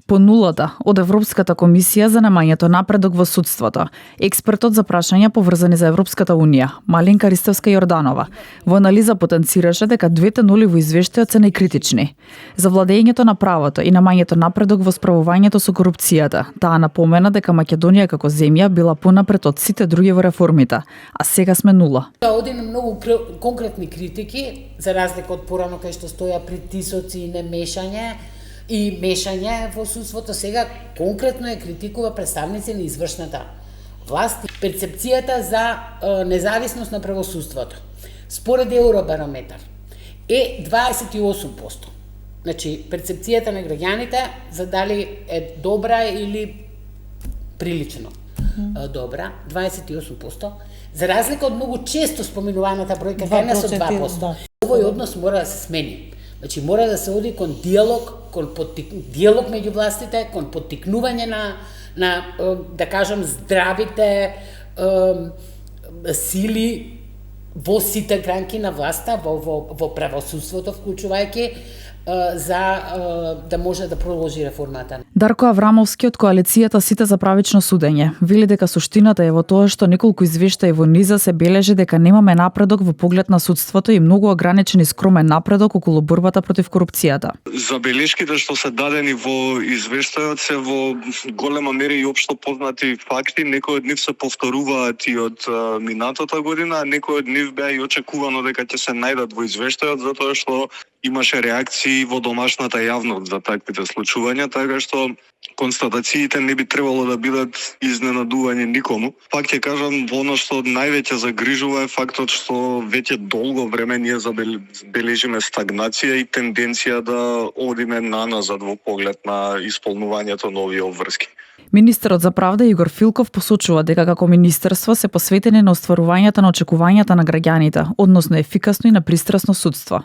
По нулата од Европската комисија за немањето напредок во судството, експертот за прашања поврзани за Европската унија, Малинка Ристевска-Јорданова, во анализа потенцираше дека двете нули во извештајот се најкритични. За владењето на правото и немањето напредок во справувањето со корупцијата, таа напомена дека Македонија како земја била понапред од сите други во реформите, а сега сме нула. Оди на многу конкретни критики, за разлика од порано кај што стоја притисоци и немешање, и мешање во судството, сега конкретно е критикува представници на извршната власт. Перцепцијата за независност на правосудството, според Евробарометар, е 28%. Значи, перцепцијата на граѓаните за дали е добра или прилично добра, 28%, за разлика од многу често споменуваната бројка кај нас од 2%. Овој однос мора да се смени. Значи, мора да се оди кон диалог, диалог меѓу властите, кон поттикнување на да кажам, здравите сили во сите гранки на власта, во правосудството, вклучувајќи за да може да продолжи реформата. Дарко Аврамовски од коалицијата Сите за правично судење вели дека суштината е во тоа што неколку извештаи во низа се бележи дека немаме напредок во поглед на судството и многу ограничен и скромен напредок околу борбата против корупцијата. Забелешките што се дадени во извештајот се во голема мера и општо познати факти, некои од нив се повторуваат и од минатата година, а некои од нив беа и очекувано дека ќе се најдат во извештајот затоа што имаше реакции во домашната јавност за таквите случувања, така што констатациите не би требало да бидат изненадување никому. Пак ќе кажам, оно што највеќе загрижува е фактот што веќе долго време ние бележиме стагнација и тенденција да одиме наназад во поглед на исполнувањето на овие обврски. Министерот за правда Игор Филков посочува дека како министерство се посветени на остварувањето на очекувањата на граѓаните, односно ефикасно и на пристрасно судство.